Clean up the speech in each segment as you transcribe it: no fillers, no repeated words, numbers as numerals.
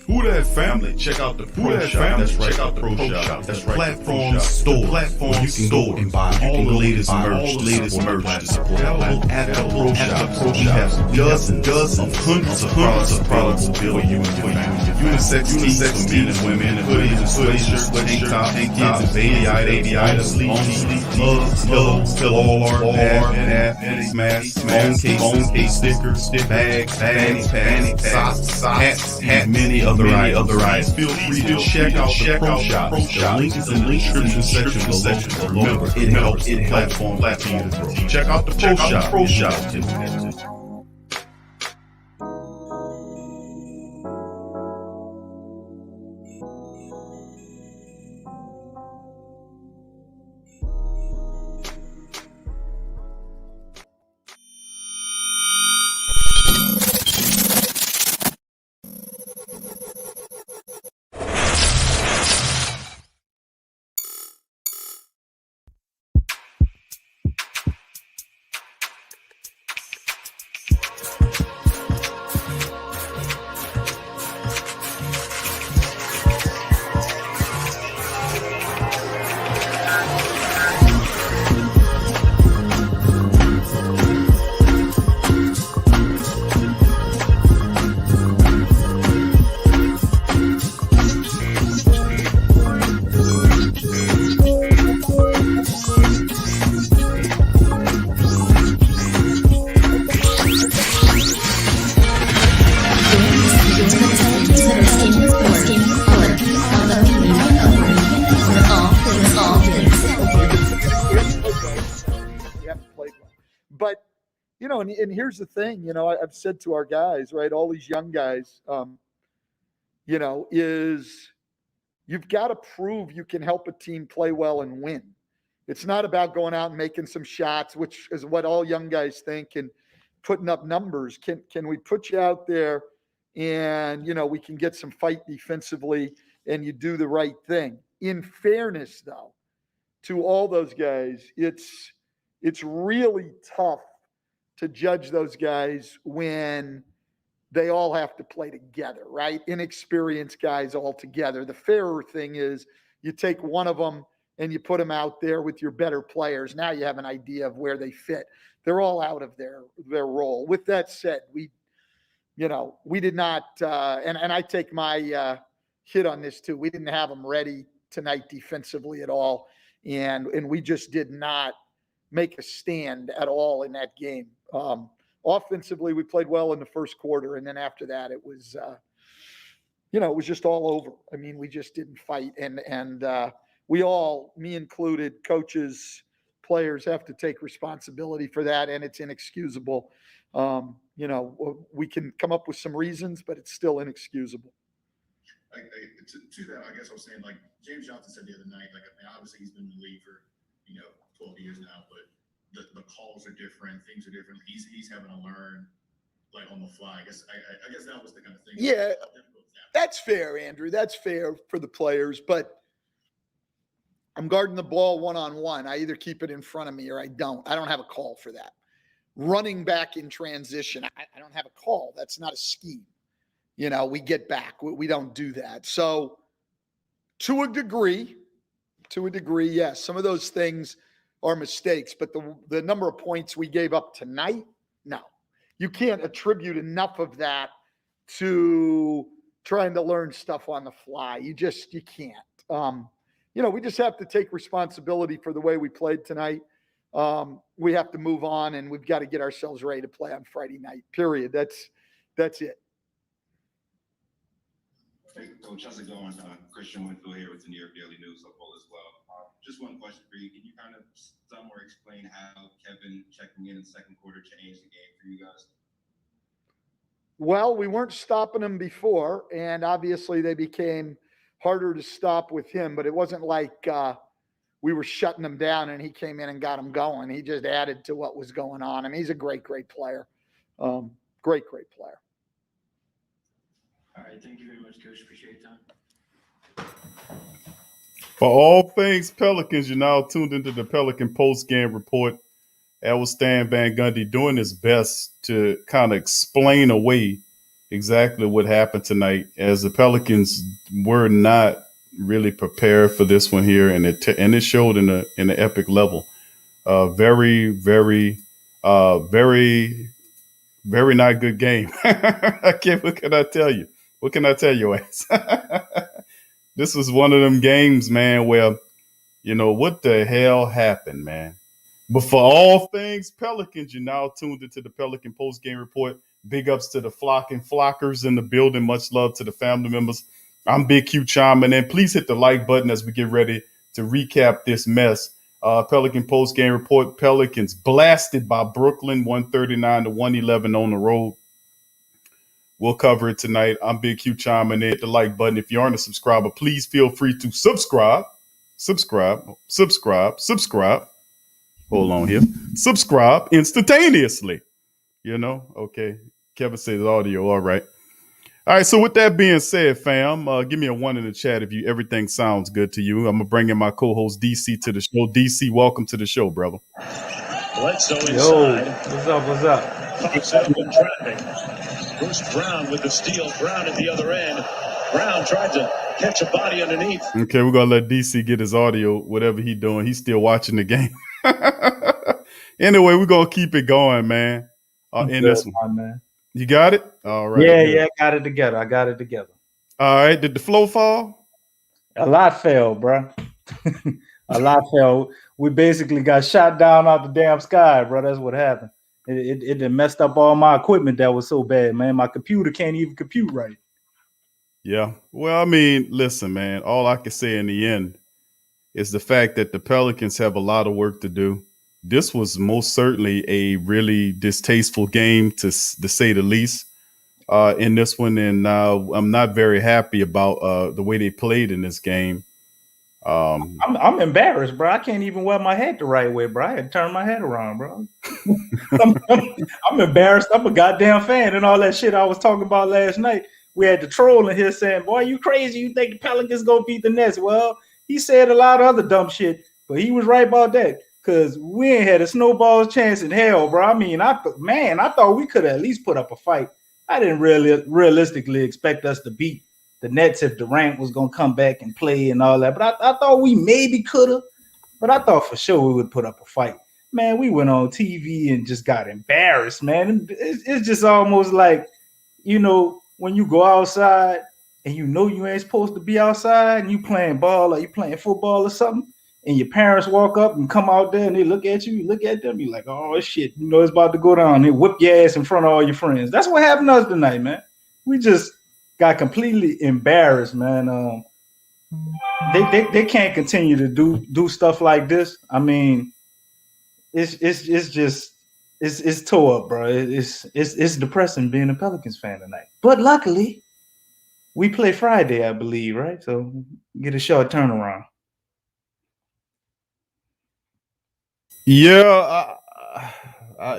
Who that family? Check out the Pro Shop. That's right, check out the Pro Shop. That's right, Platform Store. Platform you can go and buy all the latest merch, to support at the Pro Shop. We have dozens of hundreds of products available for you and your family. Unisex tees for men and women, hoodies and sweatshirts, tank tops, and baby items, long sleeve, mugs, pillows, all art, masks, phone case, stickers, bags, fanny packs, socks, hats, many other items. Feel free to check out the Pro Shop. The link is in the description section below. Remember, it helps the platform to grow. Check out the Pro Shop too. But, and here's the thing, I've said to our guys, right, all these young guys, is you've got to prove you can help a team play well and win. It's not about going out and making some shots, which is what all young guys think, and putting up numbers. Can we put you out there and, we can get some fight defensively and you do the right thing? In fairness, though, to all those guys, it's really tough to judge those guys when they all have to play together, right? Inexperienced guys all together. The fairer thing is you take one of them and you put them out there with your better players. Now you have an idea of where they fit. They're all out of their role. With that said, we did not, and I take my hit on this too. We didn't have them ready tonight defensively at all. And we just did not make a stand at all in that game. Offensively, we played well in the first quarter. And then after that, it was, it was just all over. I mean, we just didn't fight. And we all, me included, coaches, players, have to take responsibility for that. And it's inexcusable. We can come up with some reasons, but it's still inexcusable. To that, I guess I was saying, like James Johnson said the other night, obviously he's been in the league for 12 years now, but the calls are different, things are different. He's having to learn on the fly. I guess that was the kind of thing. Yeah, that's fair, Andrew. That's fair for the players, but I'm guarding the ball one-on-one. I either keep it in front of me or I don't. I don't have a call for that. Running back in transition, I don't have a call. That's not a scheme. We get back. We don't do that. So to a degree, yes, some of those things are mistakes, but the number of points we gave up tonight, no. You can't attribute enough of that to trying to learn stuff on the fly. You can't. We just have to take responsibility for the way we played tonight. We have to move on, and we've got to get ourselves ready to play on Friday night, period. That's it. Hey, Coach, how's it going? Christian Winfield here with the New York Daily News Football as well. Just one question for you. Can you kind of sum or explain how Kevin checking in the second quarter changed the game for you guys? Well, we weren't stopping them before, and obviously they became harder to stop with him, but it wasn't like we were shutting him down and he came in and got him going. He just added to what was going on. I mean, he's a great player. Great player. All right. Thank you very much, Coach. Appreciate your time. For all things Pelicans, you're now tuned into the Pelican post-game report. That was Stan Van Gundy doing his best to kind of explain away exactly what happened tonight, as the Pelicans were not really prepared for this one here, and it showed in the epic level. Very, very, very, very not good game. I can't. What can I tell you? What can I tell you, ass? This was one of them games, man, where what the hell happened, man. But for all things Pelicans, you're now tuned into the Pelican post game report. Big ups to the flocking flockers in the building. Much love to the family members. I'm Big Q chiming in. Please hit the like button as we get ready to recap this mess. Pelican post game report. Pelicans blasted by Brooklyn, 139-111 on the road. We'll cover it tonight. I'm Big Q chiming in. Hit the like button. If you aren't a subscriber, please feel free to subscribe. Hold on here. Subscribe instantaneously. Okay. Kevin says audio. All right. All right. So with that being said, fam, give me a 1 in the chat if everything sounds good to you. I'm gonna bring in my co-host DC to the show. DC, welcome to the show, brother. Bledsoe inside. Yo, what's up? Fox out in traffic. Bruce Brown with the steal. Brown at the other end. Brown tried to catch a body underneath. Okay, we're gonna let DC get his audio, whatever he's doing. He's still watching the game. Anyway, we're gonna keep it going, man. In this one, man. You got it? All right. Yeah, I got it together. All right. Did the flow fall? A lot fell, bro. A lot fell. We basically got shot down out the damn sky, bro. That's what happened. It messed up all my equipment that was so bad, man. My computer can't even compute right. Yeah. Well, I mean, listen, man. All I can say in the end is the fact that the Pelicans have a lot of work to do. This was most certainly a really distasteful game, to say the least, in this one. And I'm not very happy about the way they played in this game. I'm embarrassed, bro. I can't even wear my head the right way, bro. I had to turn my head around, bro. I'm embarrassed. I'm a goddamn fan and all that shit I was talking about last night. We had the troll in here saying, boy, you crazy. You think the Pelicans going to beat the Nets? Well, he said a lot of other dumb shit, but he was right about that. Because we ain't had a snowball's chance in hell, bro. I mean, I thought we could at least put up a fight. I didn't really realistically expect us to beat the Nets if Durant was going to come back and play and all that. But I thought we maybe could have. But I thought for sure we would put up a fight. Man, we went on TV and just got embarrassed, man. It's just almost like, when you go outside and you ain't supposed to be outside and you playing ball or you playing football or something, and your parents walk up and come out there and they look at you, you look at them, you're like, oh shit, it's about to go down. They whip your ass in front of all your friends. That's what happened to us tonight, man. We just got completely embarrassed, man. They can't continue to do stuff like this. I mean, it's tore up, bro. It's depressing being a Pelicans fan tonight. But luckily, we play Friday, I believe, right? So get a short turnaround. Yeah,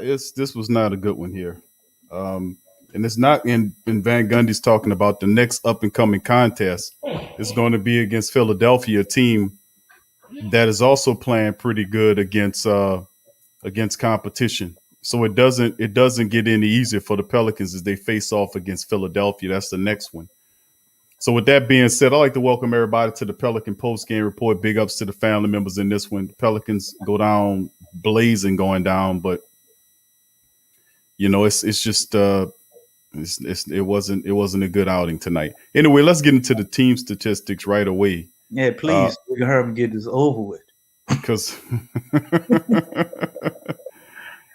this was not a good one here, and it's not. In Van Gundy's talking about the next up and coming contest is going to be against Philadelphia, a team that is also playing pretty good against competition. So it doesn't get any easier for the Pelicans as they face off against Philadelphia. That's the next one. So with that being said, I'd like to welcome everybody to the Pelican post-game report. Big ups to the family members in this one. The Pelicans go down blazing going down, but it's just it wasn't a good outing tonight. Anyway, let's get into the team statistics right away. Yeah, please, we can hurry and get this over with. Because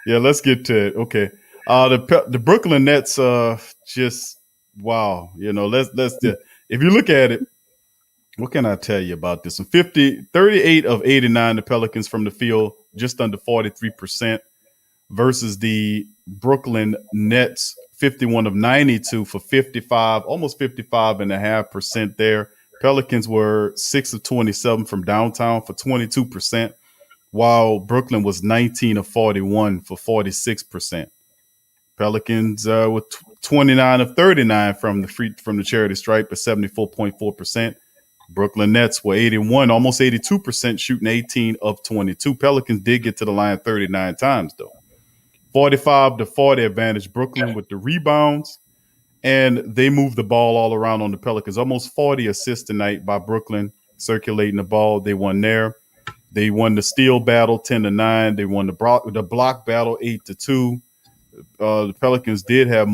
yeah, let's get to it. Okay, the Brooklyn Nets just wow. Let's if you look at it, what can I tell you about this? 38 of 89, the Pelicans from the field, just under 43%, versus the Brooklyn Nets, 51 of 92 for 55, almost 55.5% there. Pelicans were 6 of 27 from downtown for 22%, while Brooklyn was 19 of 41 for 46%. Pelicans were 29 of 39 from the charity stripe at 74.4%. Brooklyn Nets were 81, almost 82%, shooting 18 of 22. Pelicans did get to the line 39 times, though. 45 to 40 advantage Brooklyn with the rebounds, and they moved the ball all around on the Pelicans. Almost 40 assists tonight by Brooklyn, circulating the ball. They won there. They won the steal battle 10-9. They won the block battle 8-2. The Pelicans did have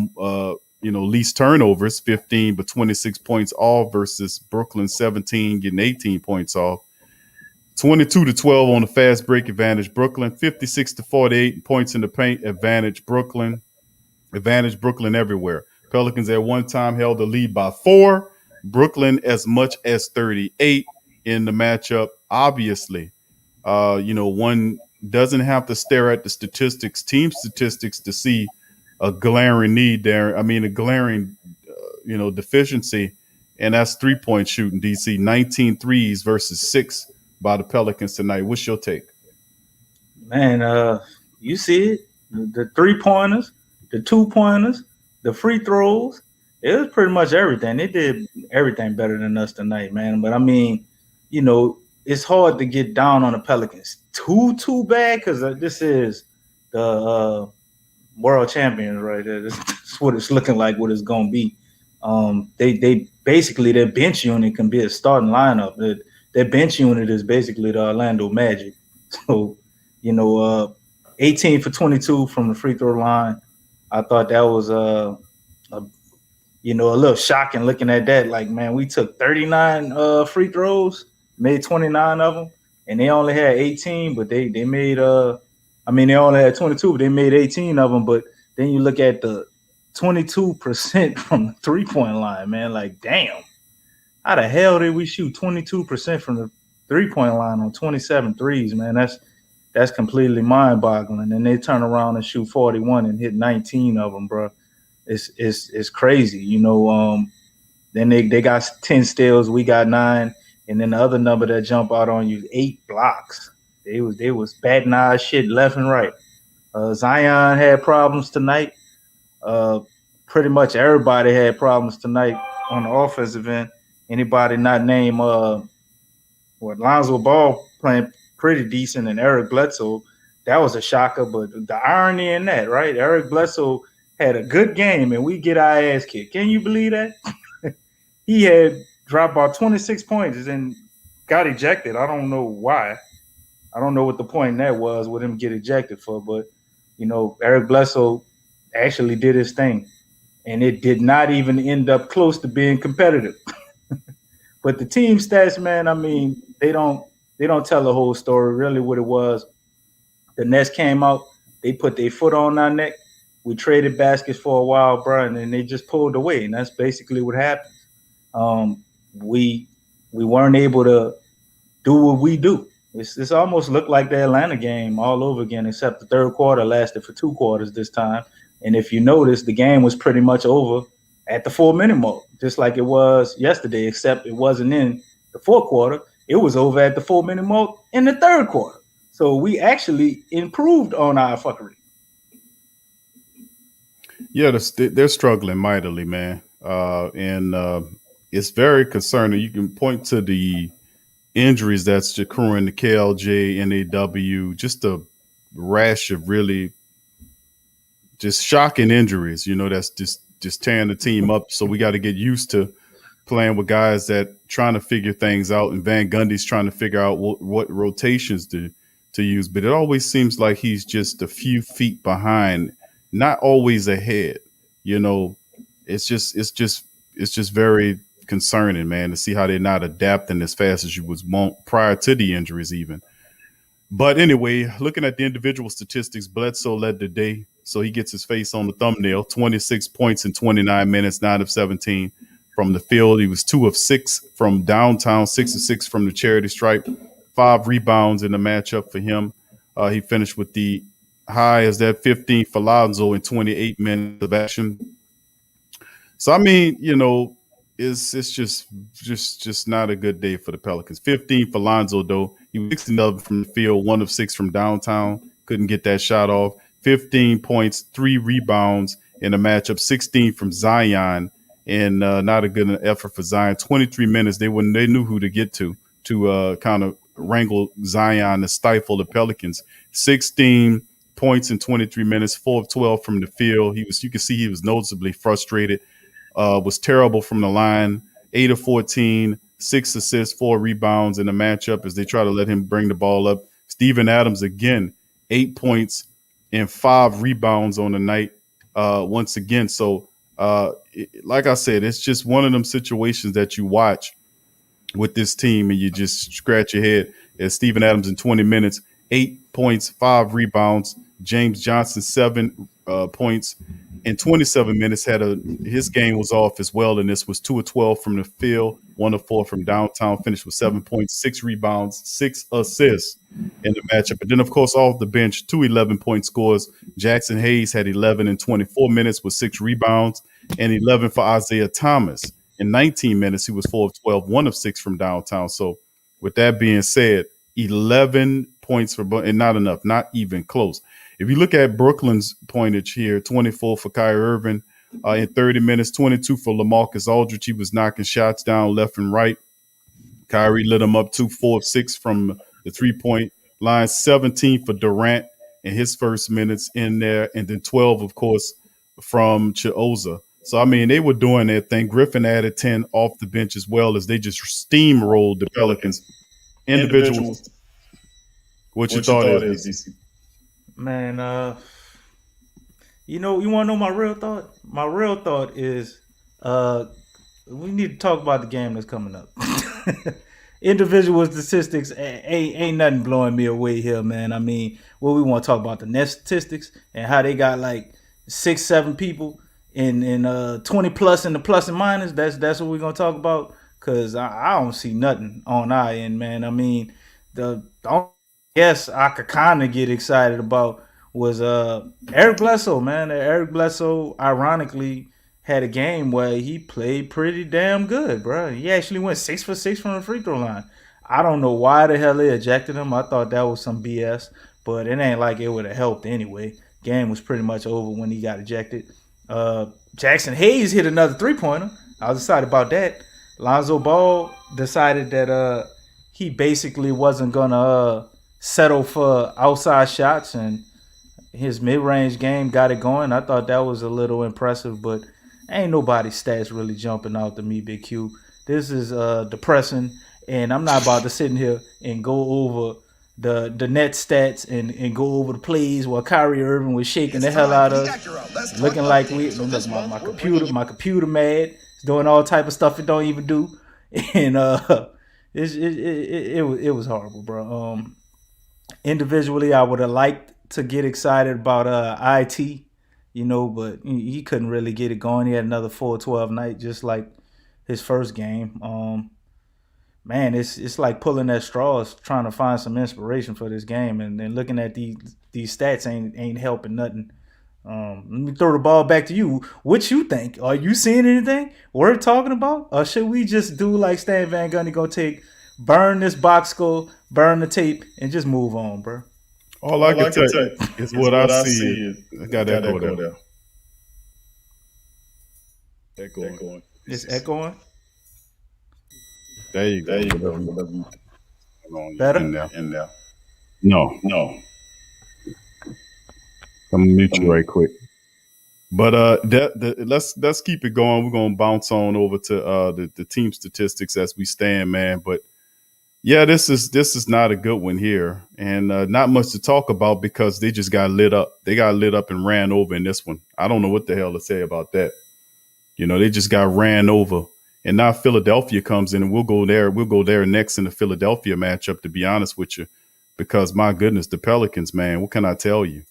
least turnovers, 15, but 26 points off versus Brooklyn 17, getting 18 points off. 22-12 on the fast break advantage. Brooklyn 56-48 points in the paint advantage. Brooklyn everywhere. Pelicans at one time held the lead by 4. Brooklyn as much as 38 in the matchup. Obviously, one doesn't have to stare at the statistics, team statistics, to see a glaring need there. I mean, a glaring, deficiency, and that's 3-point shooting. DC 19 threes versus 6 by the Pelicans tonight. What's your take? Man, you see it. The 3-pointers, the 2-pointers, the free throws. It was pretty much everything. They did everything better than us tonight, man. But I mean, it's hard to get down on the Pelicans too bad, because this is the world champions right there. This is what it's looking like, what it's going to be. They basically, their bench unit can be a starting lineup. Their bench unit is basically the Orlando Magic. So, 18 for 22 from the free throw line. I thought that was a little shocking looking at that. Like, man, we took 39 free throws, made 29 of them, and they only had 18, but they made they only had 22, but they made 18 of them. But then you look at the 22% from the 3-point line, man. Like, damn, how the hell did we shoot 22% from the 3-point line on 27 threes, man? That's completely mind-boggling. And they turn around and shoot 41 and hit 19 of them, bro. It's crazy, Then they got 10 steals, we got 9, and then the other number that jump out on you, 8 blocks. They was batting our shit left and right. Zion had problems tonight. Pretty much everybody had problems tonight on the offensive end. Anybody not named Lonzo Ball playing pretty decent, and Eric Bledsoe, that was a shocker. But the irony in that, right? Eric Bledsoe had a good game, and we get our ass kicked. Can you believe that? He had dropped about 26 points and got ejected. I don't know why. I don't know what the point in that was with him get ejected for, but, Eric Bledsoe actually did his thing, and it did not even end up close to being competitive. But the team stats, man, I mean, they don't tell the whole story. Really what it was, the Nets came out, they put their foot on our neck. We traded baskets for a while, bro, and then they just pulled away, and that's basically what happened. We weren't able to do what we do. It's almost looked like the Atlanta game all over again, except the third quarter lasted for 2 quarters this time. And if you notice, the game was pretty much over at the 4-minute mark, just like it was yesterday, except it wasn't in the fourth quarter. It was over at the 4-minute mark in the third quarter. So we actually improved on our fuckery. Yeah, they're struggling mightily, man. And it's very concerning. You can point to the injuries that's occurring to KLJ, NAW, just a rash of really just shocking injuries, that's just tearing the team up. So we got to get used to playing with guys that trying to figure things out, and Van Gundy's trying to figure out what rotations to use. But it always seems like he's just a few feet behind, not always ahead. It's just very concerning, man, to see how they're not adapting as fast as you was want prior to the injuries even. But anyway, looking at the individual statistics, Bledsoe led the day, so he gets his face on the thumbnail. 26 points in 29 minutes, 9 of 17 from the field. He was 2 of 6 from downtown, 6 of 6 from the charity stripe, 5 rebounds in the matchup for him. He finished with the high as that 15 for Lonzo in 28 minutes of action. So, I mean, it's just not a good day for the Pelicans. 15 for Lonzo, though. He was 16 from the field, 1 of 6 from downtown. Couldn't get that shot off. 15 points, 3 rebounds in the matchup. 16 from Zion, and not a good effort for Zion. 23 minutes. They knew who to get to kind of wrangle Zion to stifle the Pelicans. 16 points in 23 minutes, 4 of 12 from the field. You could see he was noticeably frustrated. was terrible from the line. 8 of 14, 6 assists, 4 rebounds in the matchup as they try to let him bring the ball up. Steven Adams again, 8 points and 5 rebounds on the night once again. So, like I said, it's just one of them situations that you watch with this team and you just scratch your head. As Steven Adams in 20 minutes, 8 points, 5 rebounds. James Johnson, 7 points in 27 minutes. His game was off as well, and this was 2 of 12 from the field, 1 of 4 from downtown. Finished with 7 points, 6 rebounds, 6 assists in the matchup. And then, of course, off the bench, 2 11-point scores. Jackson Hayes had 11 in 24 minutes with 6 rebounds, and 11 for Isaiah Thomas. In 19 minutes, he was 4 of 12, 1 of 6 from downtown. So, with that being said, 11 points for, and not enough, not even close. If you look at Brooklyn's pointage here, 24 for Kyrie Irving in 30 minutes, 22 for LaMarcus Aldridge. He was knocking shots down left and right. Kyrie lit him up 2, 4 of 6 from the 3-point line, 17 for Durant in his first minutes in there, and then 12, of course, from Chiozza. So, I mean, they were doing their thing. Griffin added 10 off the bench as well as they just steamrolled the Pelicans. Individuals. What you thought is, DC? Man, you want to know my real thought? My real thought is we need to talk about the game that's coming up. Individual statistics ain't nothing blowing me away here, man. I mean, what we want to talk about the net statistics and how they got like 6, 7 people in 20 plus in the plus and minus. That's what we're gonna talk about, because I don't see nothing on our end, man. I mean, the yes, I could kind of get excited about was Eric Bledsoe, man. Eric Bledsoe, ironically, had a game where he played pretty damn good, bro. He actually went 6 for 6 from the free throw line. I don't know why the hell they ejected him. I thought that was some BS, but it ain't like it would have helped anyway. Game was pretty much over when he got ejected. Jackson Hayes hit another 3-pointer. I was excited about that. Lonzo Ball decided that he basically wasn't gonna settle for outside shots, and his mid-range game got it going. I thought that was a little impressive, but ain't nobody's stats really jumping out to me, Big Q. This is depressing, and I'm not about to sit in here and go over the net stats and go over the plays while Kyrie Irving was shaking the hell out of us, looking like my computer mad, doing all type of stuff it don't even do, and it was horrible, bro. Individually, I would have liked to get excited about IT, but he couldn't really get it going. He had another 4-12 night, just like his first game. Man, it's like pulling at straws, trying to find some inspiration for this game, and then looking at these stats ain't helping nothing. Let me throw the ball back to you. What you think? Are you seeing anything worth talking about, or should we just do like Stan Van Gundy burn this box score, burn the tape, and just move on, bro? All I can tell you is what I see. I got that echo there. Echoing. It's echoing. There you go. Better? In there. No. I'm gonna mute you right quick. But let's keep it going. We're gonna bounce on over to the team statistics as we stand, man. But yeah, this is not a good one here, and not much to talk about because they just got lit up. They got lit up and ran over in this one. I don't know what the hell to say about that. They just got ran over. And now Philadelphia comes in, and we'll go there next in the Philadelphia matchup, to be honest with you, because my goodness, the Pelicans, man, what can I tell you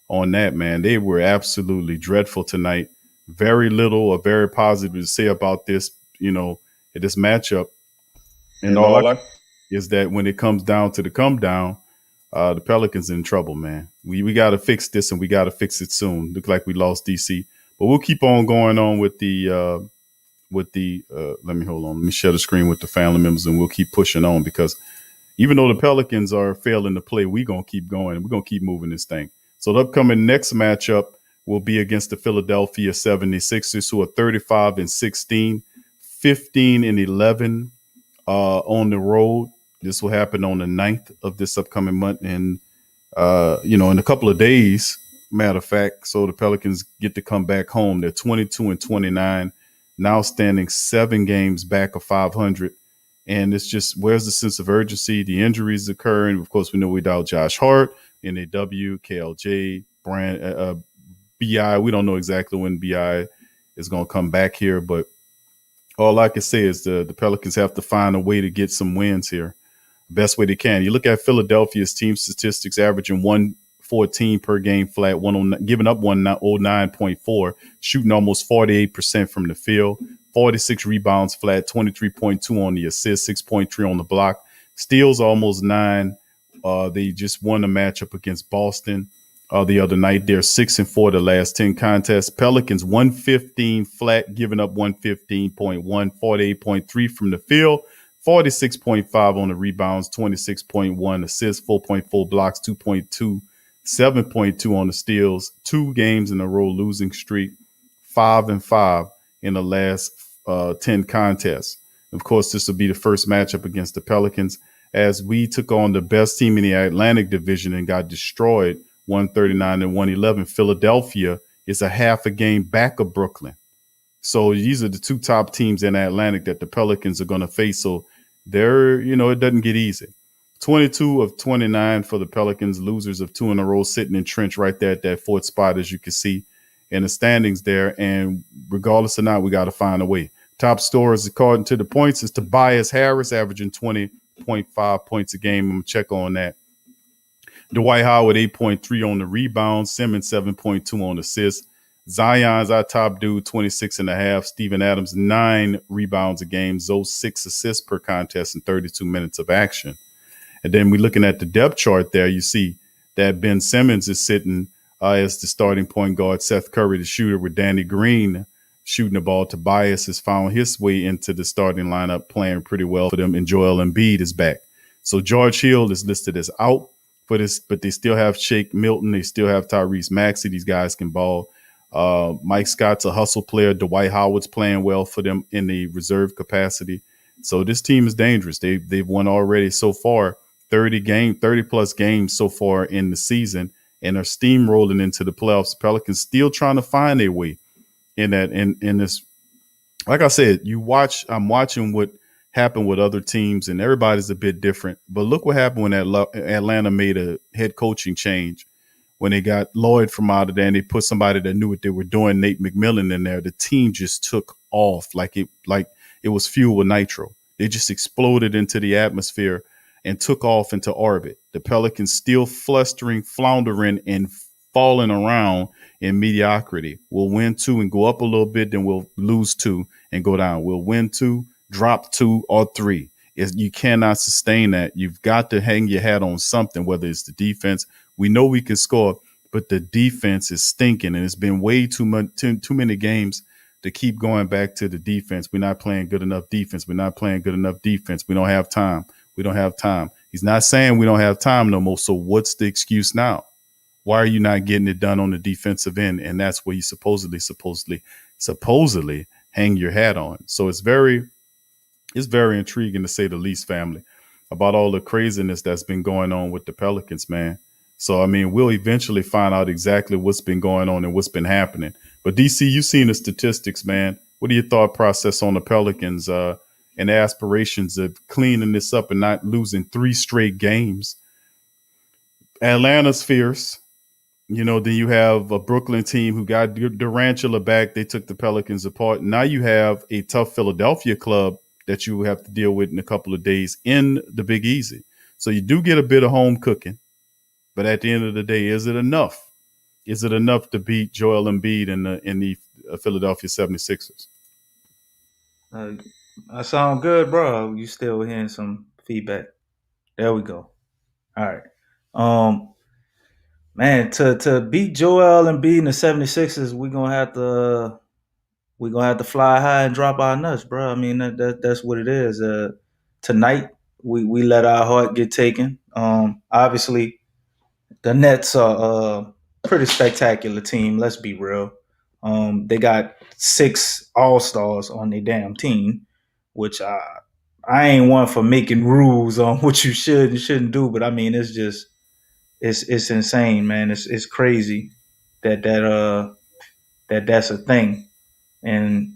on that, man? They were absolutely dreadful tonight. Very little or very positive to say about this, this matchup. And all is that when it comes down to the come down, the Pelicans in trouble, man. We got to fix this, and we got to fix it soon. Look like we lost DC, but we'll keep on going on with the. Let me share the screen with the family members, and we'll keep pushing on, because even though the Pelicans are failing to play, we're going to keep going, and we're going to keep moving this thing. So the upcoming next matchup will be against the Philadelphia 76ers, who are 35-16, 15-11 on the road. This will happen on the 9th of this upcoming month. And, in a couple of days, matter of fact, so the Pelicans get to come back home. They're 22-29. now standing 7 games back of 500. And it's just, where's the sense of urgency? The injuries occurring. Of course, we know without Josh Hart, NAW, KLJ, BI. We don't know exactly when BI is going to come back here, but all I can say is the Pelicans have to find a way to get some wins here. Best way they can. You look at Philadelphia's team statistics, averaging 114 per game flat, giving up 109.4, shooting almost 48% from the field, 46 rebounds flat, 23.2 on the assist, 6.3 on the block, steals almost 9. They just won a matchup against Boston the other night. They're 6-4 the last 10 contests. Pelicans 115 flat, giving up 115.1, 48.3 from the field, 46.5 on the rebounds, 26.1 assists, 4.4 blocks, 2.2, 7.2 on the steals. 2 games in a row losing streak, 5-5 in the last 10 contests. Of course, this will be the first matchup against the Pelicans, as we took on the best team in the Atlantic Division and got destroyed 139-111. Philadelphia is a half a game back of Brooklyn. So these are the 2 top teams in the Atlantic that the Pelicans are going to face. So they're, it doesn't get easy. 22 of 29 for the Pelicans, losers of 2 in a row, sitting entrenched right there at that 4th spot, as you can see in the standings there. And regardless or not, we got to find a way. Top scorers, according to the points, is Tobias Harris, averaging 20.5 points a game. I'm going to check on that. Dwight Howard, 8.3 on the rebound. Simmons, 7.2 on assists. Zion's our top dude, 26.5. Steven Adams, 9 rebounds a game. Zoe, 6 assists per contest in 32 minutes of action. And then we're looking at the depth chart there. You see that Ben Simmons is sitting as the starting point guard. Seth Curry, the shooter, with Danny Green shooting the ball. Tobias has found his way into the starting lineup, playing pretty well for them. And Joel Embiid is back. So George Hill is listed as out for this, but they still have Shake Milton. They still have Tyrese Maxey. These guys can ball. Mike Scott's a hustle player. Dwight Howard's playing well for them in the reserve capacity. So this team is dangerous. They've won already so far 30 plus games so far in the season, and are steamrolling into the playoffs. Pelicans still trying to find their way in this. Like I said, I'm watching what happened with other teams, and everybody's a bit different. But look what happened when Atlanta made a head coaching change. When they got Lloyd from out of there and they put somebody that knew what they were doing, Nate McMillan, in there, the team just took off like it was fuel with nitro. They just exploded into the atmosphere and took off into orbit. The Pelicans still flustering, floundering, and falling around in mediocrity. We'll win 2 and go up a little bit, then we'll lose 2 and go down. We'll win 2, drop 2 or 3. You cannot sustain that. You've got to hang your hat on something, whether it's the defense. We know we can score, but the defense is stinking, and it's been way too many games to keep going back to the defense. We're not playing good enough defense. We're not playing good enough defense. We don't have time. We don't have time. He's not saying we don't have time no more. So what's the excuse now? Why are you not getting it done on the defensive end? And that's where you supposedly hang your hat on. So it's very intriguing, to say the least, family, about all the craziness that's been going on with the Pelicans, man. So, I mean, we'll eventually find out exactly what's been going on and what's been happening. But DC, you've seen the statistics, man. What are your thought process on the Pelicans and the aspirations of cleaning this up and not losing 3 straight games? Atlanta's fierce. Then you have a Brooklyn team who got Durant back. They took the Pelicans apart. Now you have a tough Philadelphia club that you have to deal with in a couple of days in the Big Easy. So you do get a bit of home cooking. But at the end of the day, is it enough? Is it enough to beat Joel Embiid in the Philadelphia 76ers? I sound good, bro. You still hearing some feedback? There we go. All right. Man, to beat Joel Embiid in the 76ers, we're gonna have to fly high and drop our nuts, bro. I mean, that's what it is. Tonight we let our heart get taken. Obviously, the Nets are a pretty spectacular team. Let's be real. They got 6 All-Stars on their damn team, which I ain't one for making rules on what you should and shouldn't do, but I mean, it's just it's insane, man. It's crazy that's a thing. And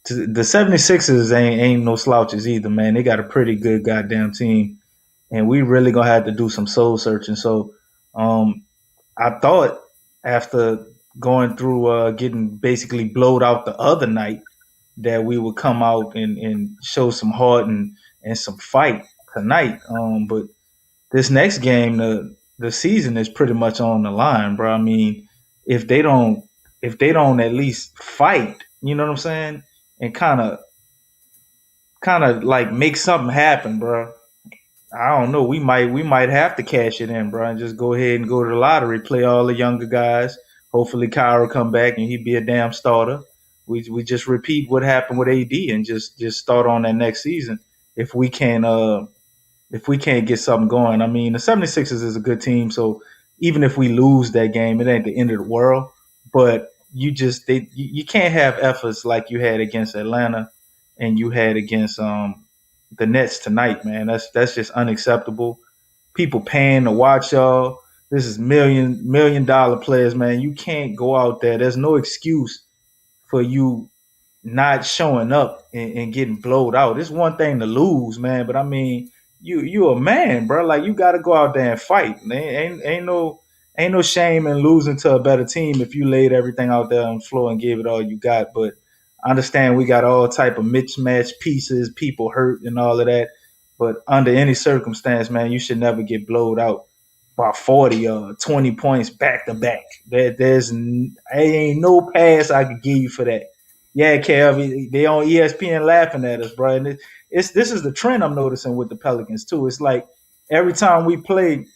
the 76ers ain't no slouches either, man. They got a pretty good goddamn team, and we really gonna have to do some soul searching. So, I thought after going through getting basically blowed out the other night that we would come out and show some heart and some fight tonight. But this next game, the season is pretty much on the line, bro. I mean, if they don't at least fight, you know what I'm saying, and kind of like make something happen, bro. I don't know. We might have to cash it in, bro, and just go ahead and go to the lottery, play all the younger guys. Hopefully, Kyra come back and he be a damn starter. We just repeat what happened with AD and just start on that next season if we can't get something going. I mean, the 76ers is a good team, so even if we lose that game, it ain't the end of the world. But you can't have efforts like you had against Atlanta and you had against the Nets tonight, man. That's just unacceptable. People paying to watch y'all. This is million dollar players, man. You can't go out there. There's no excuse for you not showing up and getting blowed out. It's one thing to lose, man, but I mean, you a man, bro. Like you got to go out there and fight. Ain't no shame in losing to a better team if you laid everything out there on the floor and gave it all you got. But I understand we got all type of mismatched pieces, people hurt and all of that. But under any circumstance, man, you should never get blowed out by 40 or 20 points back to back. There's ain't no pass I could give you for that. Yeah, Kev, they on ESPN laughing at us, bro. And this is the trend I'm noticing with the Pelicans too. It's like every time we play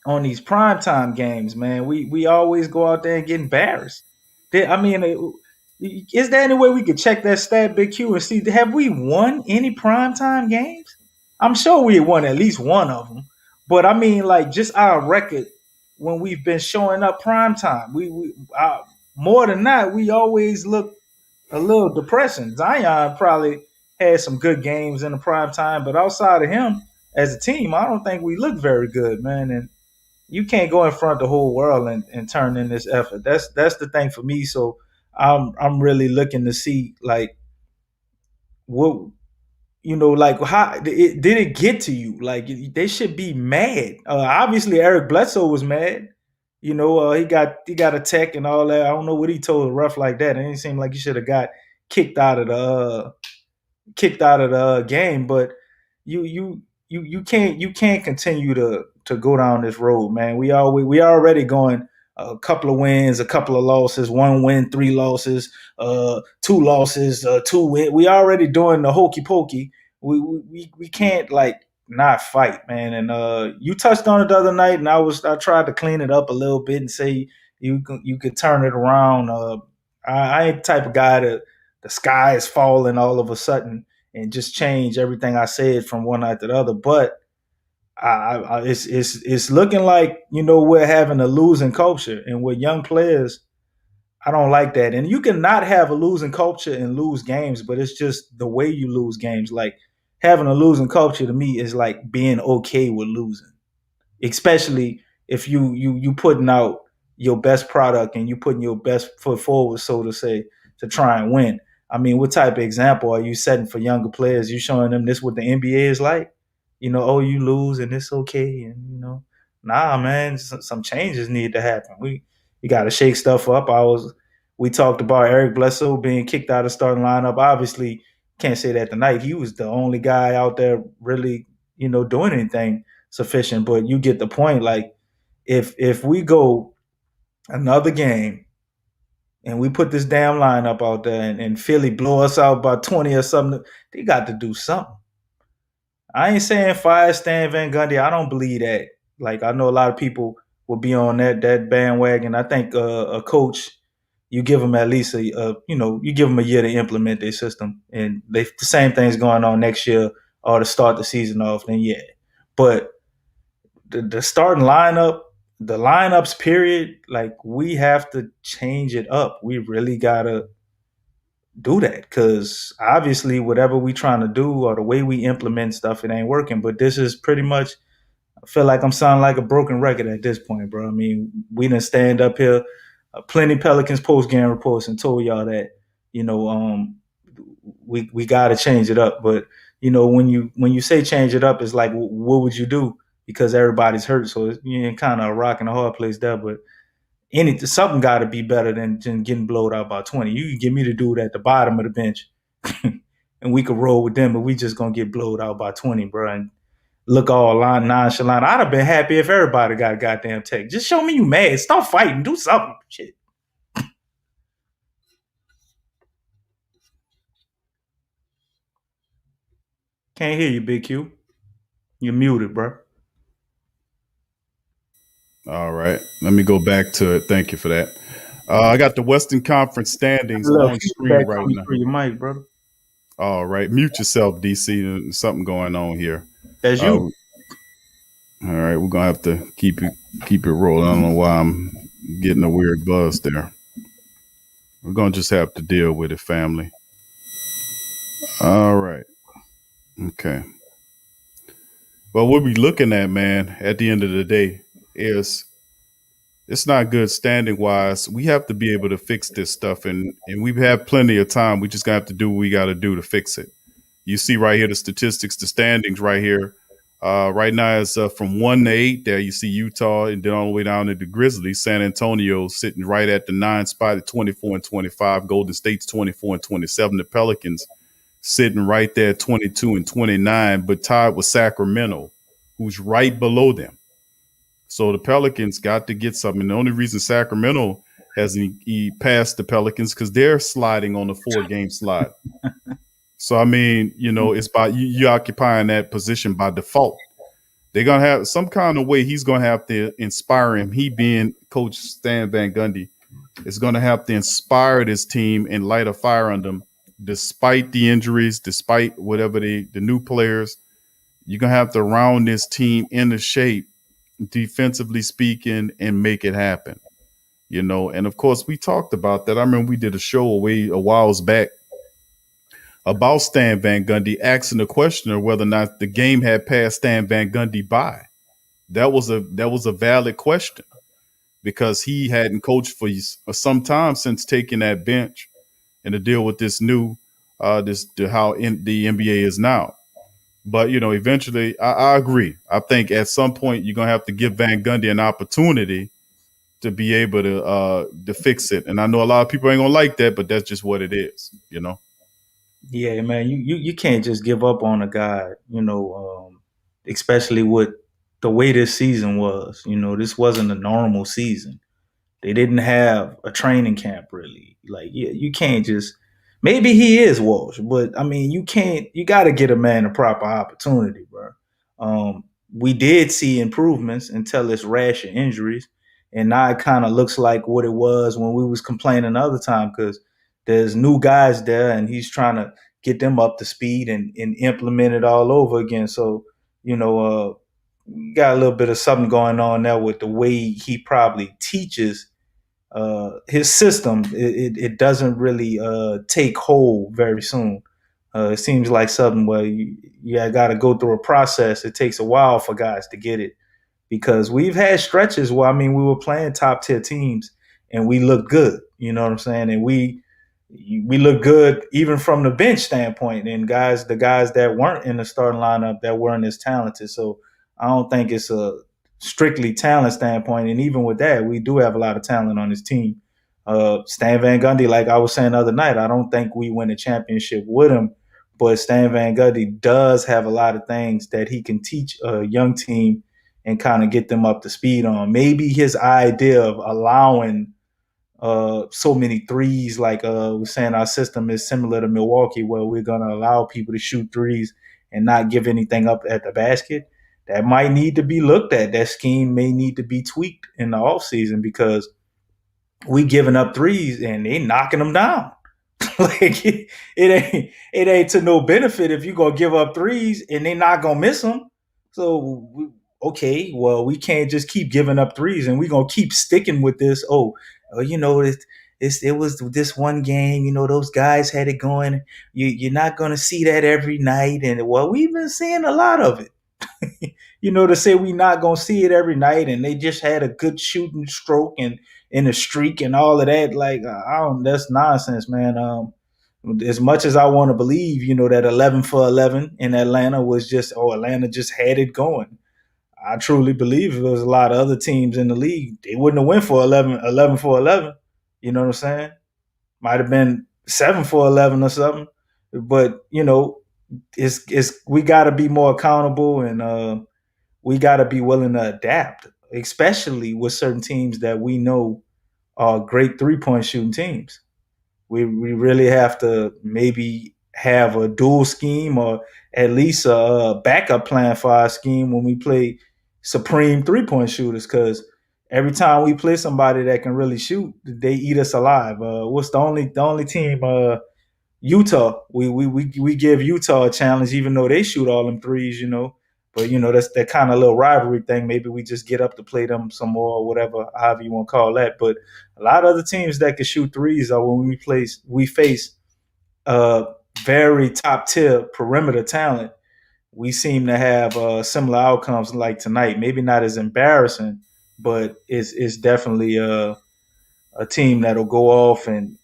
on these primetime games, man, we always go out there and get embarrassed. Is there any way we could check that stat, Big Q, and see have we won any primetime games? I'm sure we won at least one of them, but I mean, like just our record when we've been showing up primetime, more than not, we always look a little depressing. Zion probably had some good games in the prime time, but outside of him as a team, I don't think we look very good, man. And you can't go in front of the whole world and turn in this effort. That's the thing for me. So I'm really looking to see like what like how did it get to you? Like they should be mad. Obviously, Eric Bledsoe was mad. He got a tech and all that. I don't know what he told the ref like that. It didn't seem like he should have got kicked out of the game. But you can't continue to go down this road, man. We already going a couple of wins, a couple of losses, 1 win, 3 losses, 2 losses, 2 wins. We already doing the hokey pokey. We can't like not fight, man. And you touched on it the other night, and I tried to clean it up a little bit and say you could turn it around. I ain't the type of guy that the sky is falling all of a sudden and just change everything I said from one night to the other. But it's looking like we're having a losing culture, and with young players, I don't like that. And you can not have a losing culture and lose games, but it's just the way you lose games. Like having a losing culture to me is like being okay with losing, especially if you putting out your best product and you putting your best foot forward, so to say, to try and win. I mean, what type of example are you setting for younger players? You showing them this what the NBA is like? Oh, you lose and it's okay, and nah, man, some changes need to happen. We got to shake stuff up. We talked about Eric Bledsoe being kicked out of starting lineup. Obviously, can't say that tonight. He was the only guy out there really, doing anything sufficient. But you get the point. Like, if we go another game and we put this damn lineup out there and Philly blow us out by 20 or something, they got to do something. I ain't saying fire Stan Van Gundy. I don't believe that. Like, I know a lot of people will be on that bandwagon. I think a coach, you give them at least you give them a year to implement their system, and the same thing's going on next year or to start the season off. Then yeah, but the starting lineup, the lineups period, like we have to change it up. We really gotta do that because obviously whatever we trying to do or the way we implement stuff, it ain't working. But this is pretty much, I feel like I'm sounding like a broken record at this point, bro. I mean, we didn't stand up here plenty Pelicans post game reports and told y'all that we got to change it up. But when you say change it up, it's like, what would you do? Because everybody's hurt, so you're kind of a rock and a hard place there. But something got to be better than getting blowed out by 20. You can give me the dude at the bottom of the bench, and we could roll with them, but we just gonna get blowed out by 20, bro. And look all nonchalant. I'd have been happy if everybody got a goddamn take. Just show me you mad. Stop fighting. Do something. Shit. Can't hear you, Big Q. You're muted, bro. All right. Let me go back to it. Thank you for that. I got the Western Conference standings on screen right now. Through your mic, brother. All right. Mute yourself, DC. There's something going on here. That's you. All right. We're going to have to keep it rolling. I don't know why I'm getting a weird buzz there. We're going to just have to deal with it, family. All right. Okay. Well, what we're looking at, man, at the end of the day is it's not good standing wise. We have to be able to fix this stuff, and we have plenty of time. We just got to have to do what we got to do to fix it. You see right here the statistics, the standings right here. Right now it's from 1 to 8 there. You see Utah, and then all the way down to the Grizzlies. San Antonio sitting right at the 9th spot at 24 and 25. Golden State's 24 and 27. The Pelicans sitting right there at 22 and 29, but tied with Sacramento, who's right below them. So the Pelicans got to get something. And the only reason Sacramento hasn't passed the Pelicans because they're sliding on a 4-game slide. So, I mean, it's by you occupying that position by default. They're going to have some kind of way he's going to have to inspire him. He being Coach Stan Van Gundy is going to have to inspire this team and light a fire on them, despite the injuries, despite whatever the new players. You're going to have to round this team into shape, defensively speaking, and make it happen. And of course we talked about that. I remember we did a show a while back about Stan Van Gundy, asking the question of whether or not the game had passed Stan Van Gundy by. That was a valid question because he hadn't coached for some time since taking that bench and to deal with this new how the NBA is now. But, eventually I agree. I think at some point you're going to have to give Van Gundy an opportunity to be able to fix it. And I know a lot of people ain't going to like that, but that's just what it is, Yeah, man, you can't just give up on a guy, especially with the way this season was. This wasn't a normal season. They didn't have a training camp, really. Like, you can't just – maybe he is Walsh, but, I mean, you got to get a man a proper opportunity, bro. We did see improvements until this rash of injuries, and now it kind of looks like what it was when we was complaining the other time because there's new guys there, and he's trying to get them up to speed and implement it all over again. So, got a little bit of something going on there with the way he probably teaches his system. It doesn't really take hold very soon. It seems like something where you got to go through a process. It takes a while for guys to get it because we've had stretches where, we were playing top tier teams and we looked good. You know what I'm saying? And we look good even from the bench standpoint, and the guys that weren't in the starting lineup that weren't as talented. So I don't think it's a strictly talent standpoint. And even with that, we do have a lot of talent on this team. Stan Van Gundy, like I was saying the other night, I don't think we win a championship with him, but Stan Van Gundy does have a lot of things that he can teach a young team and kind of get them up to speed on. Maybe his idea of allowing so many threes, like we're saying our system is similar to Milwaukee, where we're going to allow people to shoot threes and not give anything up at the basket. That might need to be looked at. That scheme may need to be tweaked in the offseason because we giving up threes and they knocking them down. Like it ain't to no benefit if you're going to give up threes and they not going to miss them. So, okay, well, we can't just keep giving up threes and we're going to keep sticking with this. It was this one game, those guys had it going. You're not going to see that every night. And, well, we've been seeing a lot of it. To say we're not going to see it every night and they just had a good shooting stroke and in a streak and all of that, like, that's nonsense, man. As much as I want to believe, that 11 for 11 in Atlanta was just, Atlanta just had it going. I truly believe if there was a lot of other teams in the league, they wouldn't have went for 11 for 11. You know what I'm saying? Might have been 7 for 11 or something. But, it's we got to be more accountable, and we got to be willing to adapt, especially with certain teams that we know are great 3-point shooting teams. We really have to maybe have a dual scheme or at least a backup plan for our scheme when we play supreme 3-point shooters, because every time we play somebody that can really shoot, they eat us alive. What's the only team? Utah. We give Utah a challenge, even though they shoot all them threes, But that's that kind of little rivalry thing. Maybe we just get up to play them some more, or whatever, however you want to call that. But a lot of other teams that can shoot threes are when we face very top tier perimeter talent. We seem to have similar outcomes like tonight. Maybe not as embarrassing, but it's definitely a team that'll go off and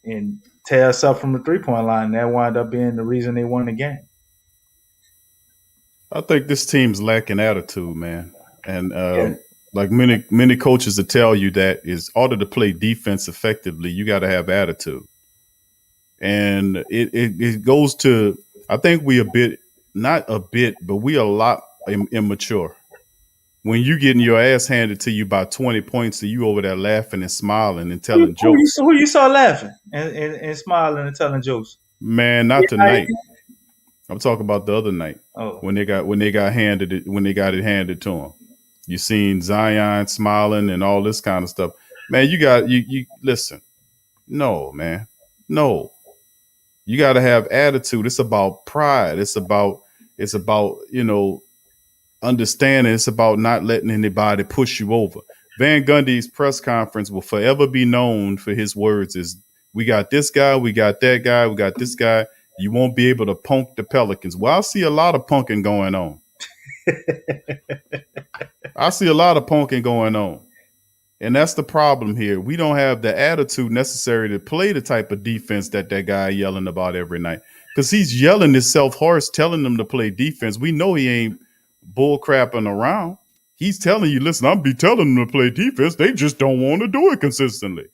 tear us up from the 3-point line. That wound up being the reason they won the game. I think this team's lacking attitude, man. And like many coaches will tell you that is in order to play defense effectively, you got to have attitude. And it goes to, I think we not a bit, but we a lot immature. When you getting your ass handed to you by 20 points and you over there laughing and smiling and telling jokes. Who you saw laughing and smiling and telling jokes? Man, not tonight. I'm talking about the other night when they got it handed to them. You seen Zion smiling and all this kind of stuff. Man, you listen. No, man. No. You got to have attitude. It's about pride. It's about understanding. It's about not letting anybody push you over. Van Gundy's press conference will forever be known for his words is, we got this guy, we got that guy, we got this guy. You won't be able to punk the Pelicans. Well, I see a lot of punking going on. And that's the problem here. We don't have the attitude necessary to play the type of defense that guy yelling about every night. Because he's yelling himself hoarse, telling them to play defense. We know he ain't bull crapping around. He's telling you, listen, I'll be telling them to play defense. They just don't want to do it consistently.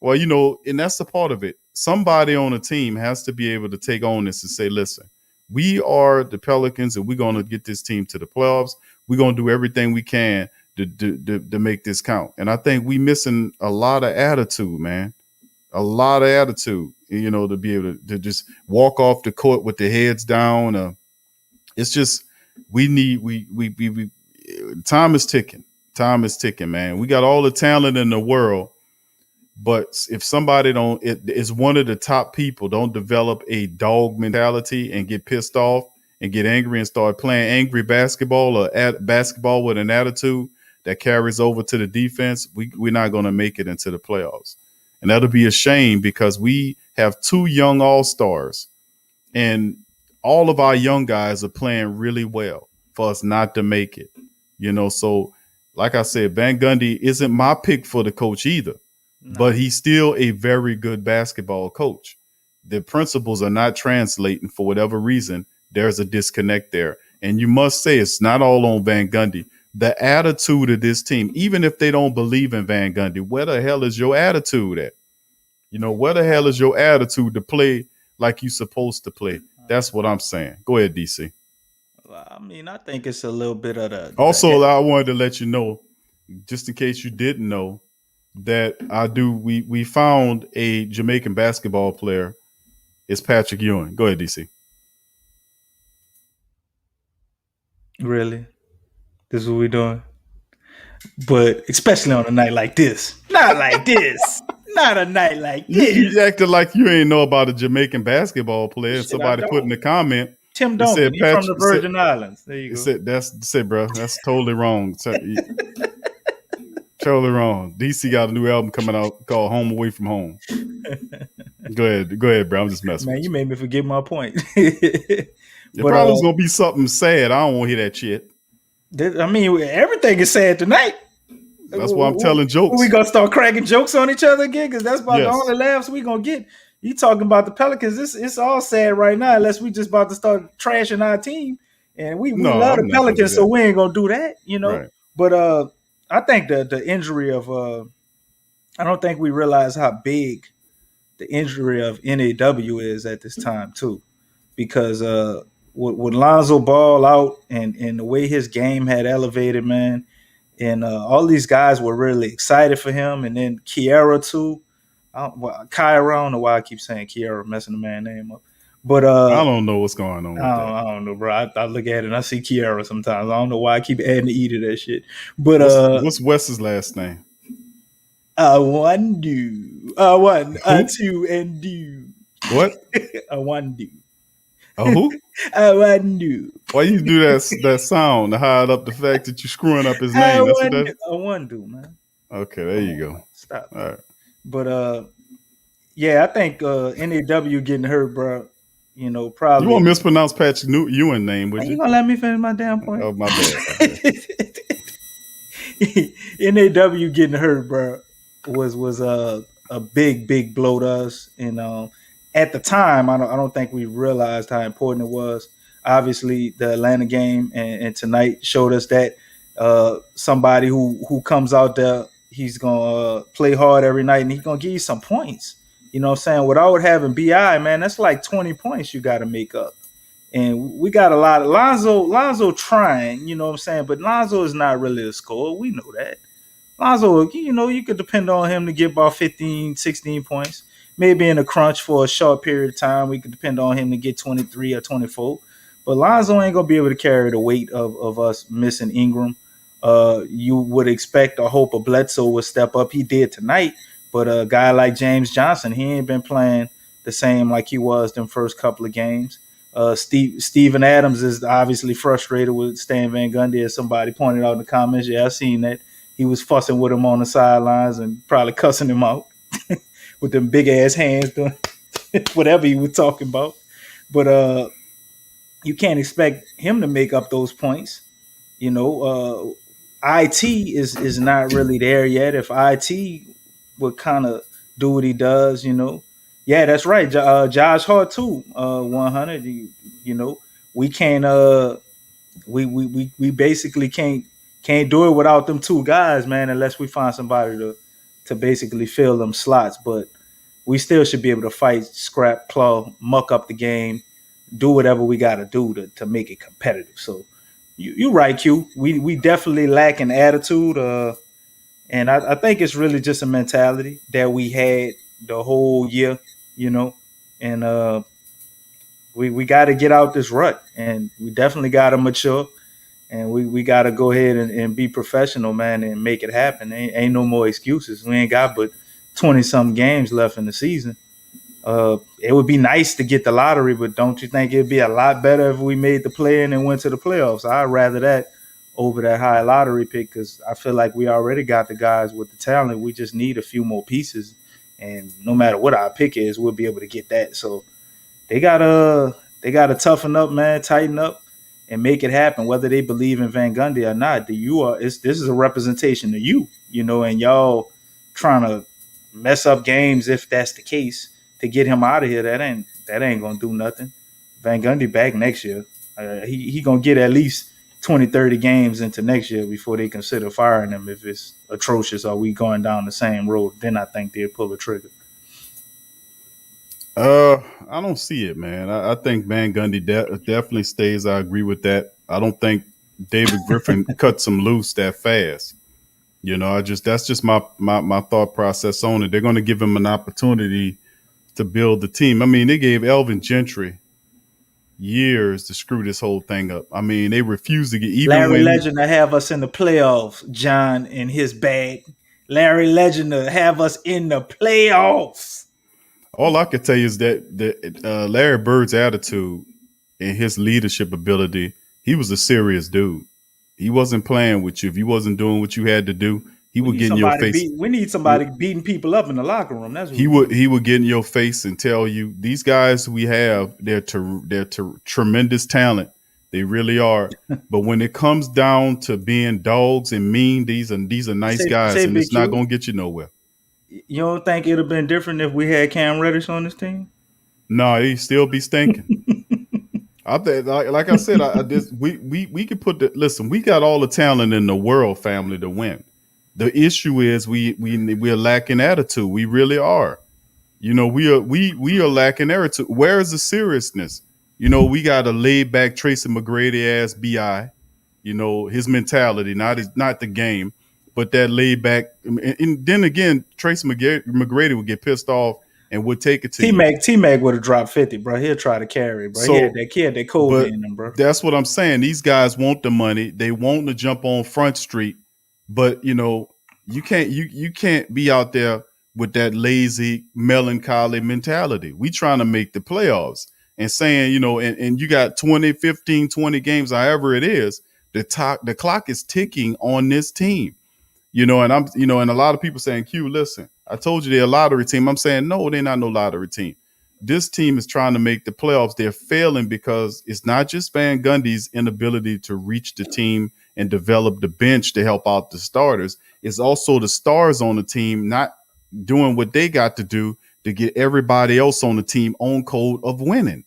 Well, and that's the part of it. Somebody on a team has to be able to take on this and say, listen, we are the Pelicans and we're going to get this team to the playoffs. We're going to do everything we can to make this count. And I think we missing a lot of attitude, man. A lot of attitude, to be able to just walk off the court with their heads down. It's just, we time is ticking. Time is ticking, man. We got all the talent in the world. But if somebody is one of the top people, don't develop a dog mentality and get pissed off and get angry and start playing angry basketball or basketball with an attitude that carries over to the defense, we're not going to make it into the playoffs. And that'll be a shame because we have 2 young all-stars and all of our young guys are playing really well for us not to make it. So like I said, Van Gundy isn't my pick for the coach either. But he's still a very good basketball coach. The principles are not translating for whatever reason. There's a disconnect there. And you must say it's not all on Van Gundy. The attitude of this team, even if they don't believe in Van Gundy, where the hell is your attitude at? Where the hell is your attitude to play like you're supposed to play? That's what I'm saying. Go ahead, DC. Well, I think it's a little bit of the... Also, I wanted to let you know, just in case you didn't know, that we found a Jamaican basketball player. It's Patrick Ewing. Go ahead, DC. Really? This is what we're doing? But especially on a night like this. Not like this. Not a night like this. You acted like you ain't know about a Jamaican basketball player. Shit, somebody put in the comment. Tim Duncan, he's from the Virgin Islands. There you go. Bro. That's totally wrong. Totally wrong. DC got a new album coming out called Home Away from Home. Go ahead, bro. I'm just messing with you. You made me forget my point. It probably was going to be something sad. I don't want to hear that shit. Everything is sad tonight. That's why I'm telling jokes. We going to start cracking jokes on each other again? Because that's about the only laughs we going to get. You talking about the Pelicans? It's all sad right now, unless we just about to start trashing our team. And we No, love the I'm not gonna do Pelicans, so that. we ain't gonna do that, Right. But I think the injury of I don't think we realize how big the injury of NAW is at this time too, because with Lonzo Ball out and the way his game had elevated, man, and all these guys were really excited for him, and then Kiara too. Kyra, I don't know why I keep saying Kiara, messing the man name up. But I don't know what's going on with that. I don't know, bro. I look at it and I see Kiara sometimes. I don't know why I keep adding the E to that shit. But what's Wes's last name? I want to and do. What? I want to. Oh, who? I want to. Why you do that sound to hide up the fact that you're screwing up his name? That's what that. I want to, man. Okay, there you go. Stop. All right. But yeah, I think NAW getting hurt, bro. You know, probably. You won't mispronounce Patrick Ewing name, would you? You gonna let me finish my damn point? Oh, my bad. NAW getting hurt, bro, was a big blow to us, and at the time, I don't think we realized how important it was. Obviously, the Atlanta game and tonight showed us that somebody who comes out there, he's gonna play hard every night, and he's gonna give you some points. You know what I'm saying? Without having BI, man, that's like 20 points you got to make up. And we got a lot of Lonzo trying, you know what I'm saying? But Lonzo is not really a scorer. We know that. Lonzo, you know, you could depend on him to get about 15, 16 points. Maybe in a crunch for a short period of time, we could depend on him to get 23 or 24. But Lonzo ain't going to be able to carry the weight of us missing Ingram. You would expect or hope a Bledsoe would step up. He did tonight. But a guy like James Johnson, he ain't been playing the same like he was them first couple of games. Steven Adams is obviously frustrated with Stan Van Gundy, as somebody pointed out in the comments. Yeah, I seen that. He was fussing with him on the sidelines and probably cussing him out with them big ass hands doing whatever he was talking about. But you can't expect him to make up those points. You know, IT is not really there yet. If IT would kind of do what he does, you know. Yeah, that's right. Josh Hart too. 100. You know, we can't. We basically can't do it without them two guys, man. Unless we find somebody to basically fill them slots. But we still should be able to fight, scrap, claw, muck up the game, do whatever we got to do to make it competitive. So you're right, Q. We definitely lack an attitude. And I think it's really just a mentality that we had the whole year, you know, and we got to get out this rut, and we definitely got to mature, and we got to go ahead and be professional, man, and make it happen. Ain't no more excuses. We ain't got but 20-something games left in the season. It would be nice to get the lottery, but don't you think it'd be a lot better if we made the play-in and went to the playoffs? I'd rather that over that high lottery pick, because I feel like we already got the guys with the talent. We just need a few more pieces, and no matter what our pick is, we'll be able to get that. So they gotta toughen up, man, tighten up, and make it happen. Whether they believe in Van Gundy or not, this is a representation of you, you know, and y'all trying to mess up games if that's the case to get him out of here. That ain't gonna do nothing. Van Gundy back next year. He gonna get at least 20, 30 games into next year before they consider firing him. If it's atrocious or we going down the same road, then I think they'll pull the trigger. I don't see it, man. I think Van Gundy definitely stays. I agree with that. I don't think David Griffin cuts him loose that fast. You know, that's just my thought process on it. They're going to give him an opportunity to build the team. I mean, they gave Elvin Gentry years to screw this whole thing up. I mean, they refused to get even Larry Legend to have us in the playoffs, John, in his bag. Larry Legend to have us in the playoffs. All I could tell you is that Larry Bird's attitude and his leadership ability, he was a serious dude. He wasn't playing with you. If you wasn't doing what you had to do, he would get in your face. We need somebody beating people up in the locker room. That's what he would get in your face and tell you, these guys we have, they're tremendous talent. They really are. But when it comes down to being dogs and mean, these are nice guys, and it's not going to get you nowhere. You don't think it'd have been different if we had Cam Reddish on this team? No, he still be stinking. I think, like I said, we could put the listen. We got all the talent in the world, family, to win. The issue is we're lacking attitude. We really are. You know, we are lacking attitude. Where is the seriousness? You know, we got a laid back Tracy McGrady ass bi. You know, his mentality, not the game, but that laid back. And then again, Tracy McGrady would get pissed off and would take it to you. T-Mac would have dropped 50, bro. He'll try to carry, bro. He had that Kobe But in him, bro. that's what I'm saying. These guys want the money. They want to jump on Front Street, but you know, you can't be out there with that lazy, melancholy mentality. We trying to make the playoffs and saying, you know, and you got 20, 15, 20 games, however it is, the clock is ticking on this team. You know, and and a lot of people saying, Q, listen, I told you they're a lottery team. I'm saying, no, they're not no lottery team. This team is trying to make the playoffs. They're failing because it's not just Van Gundy's inability to reach the team and develop the bench to help out the starters. It's also the stars on the team not doing what they got to do to get everybody else on the team on code of winning.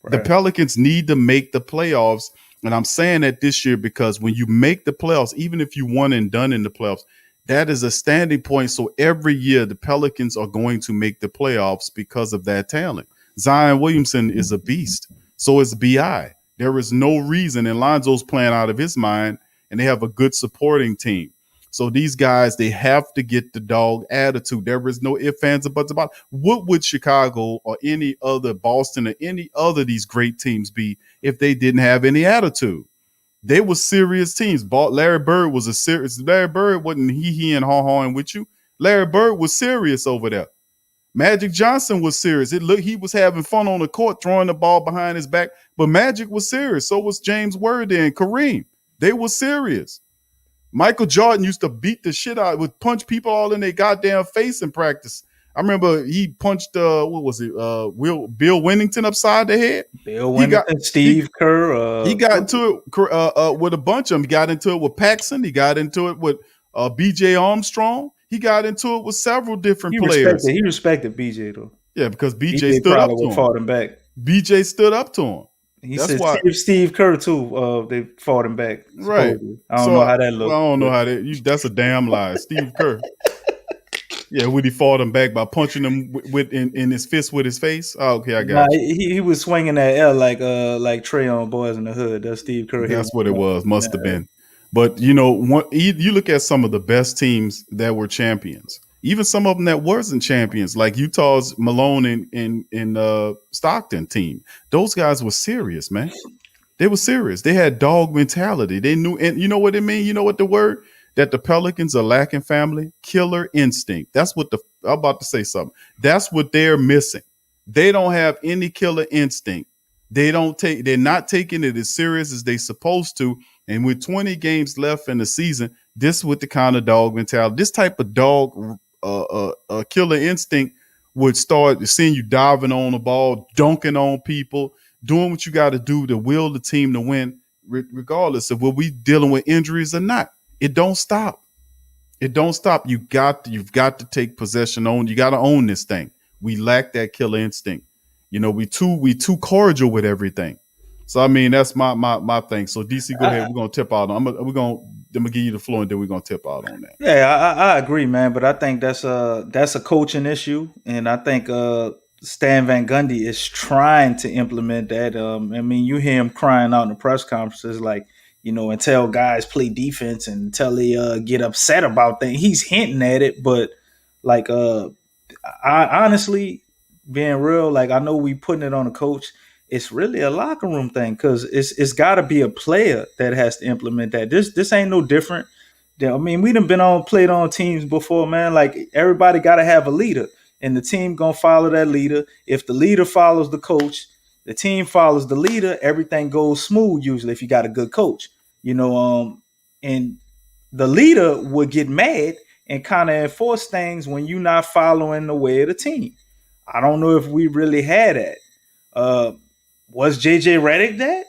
Right. The Pelicans need to make the playoffs. And I'm saying that this year because when you make the playoffs, even if you won and done in the playoffs, that is a standing point. So every year the Pelicans are going to make the playoffs because of that talent. Zion Williamson is a beast. So is BI. There is no reason, and Lonzo's playing out of his mind, and they have a good supporting team. So these guys, they have to get the dog attitude. There is no ifs, ands, or buts about it. What would Chicago or any other Boston or any other of these great teams be if they didn't have any attitude? They were serious teams. Larry Bird was a serious. Larry Bird wasn't he and hawing with you. Larry Bird was serious over there. Magic Johnson was serious. He was having fun on the court, throwing the ball behind his back. But Magic was serious. So was James Worthy and Kareem. They were serious. Michael Jordan used to beat the shit out, would punch people all in their goddamn face in practice. I remember he punched Bill Winnington upside the head. Bill Winnington, Steve Kerr. He got into it with a bunch of them. He got into it with Paxson. He got into it with B.J. Armstrong. He got into it with several different players. He respected B.J. though. Yeah, because B.J. stood up to him. Fought him back. B.J. stood up to him. That's why Steve Kerr too. They fought him back. Right. Supposedly. I don't know how that looked. I don't know how that. That's a damn lie. Steve Kerr. Yeah, when he fought him back by punching him in his fist with his face. Oh, okay, I got you. He was swinging that L like Trey on Boys in the Hood. That's Steve Kerr. That's what it was. Must have been. But you know, you look at some of the best teams that were champions. Even some of them that wasn't champions, like Utah's Malone and Stockton team. Those guys were serious, man. They were serious. They had dog mentality. They knew, and you know what it mean? You know what the word? That the Pelicans are lacking, family? Killer instinct. That's what I'm about to say something. That's what they're missing. They don't have any killer instinct. They're not taking it as serious as they're supposed to. And with 20 games left in the season, this is what the kind of dog mentality, this type of dog killer instinct would start seeing you diving on the ball, dunking on people, doing what you got to do to will the team to win, regardless of whether we dealing with injuries or not. It don't stop. It don't stop. You've got to take possession on. You got to own this thing. We lack that killer instinct. You know, we too cordial with everything. So I mean, that's my thing. So DC, go ahead. We're gonna tip out on. I'm gonna give you the floor, and then we're gonna tip out on that. Yeah, I agree, man. But I think that's a coaching issue, and I think Stan Van Gundy is trying to implement that. I mean, you hear him crying out in the press conferences, like, you know, until guys play defense and until they get upset about things. He's hinting at it, but like, I honestly, being real, like, I know we putting it on the coach. It's really a locker room thing because it's got to be a player that has to implement that. This ain't no different. I mean, we done played on teams before, man. Like, everybody got to have a leader, and the team gonna follow that leader. If the leader follows the coach, the team follows the leader. Everything goes smooth usually if you got a good coach, you know. And the leader would get mad and kind of enforce things when you're not following the way of the team. I don't know if we really had that. Was JJ Redick that?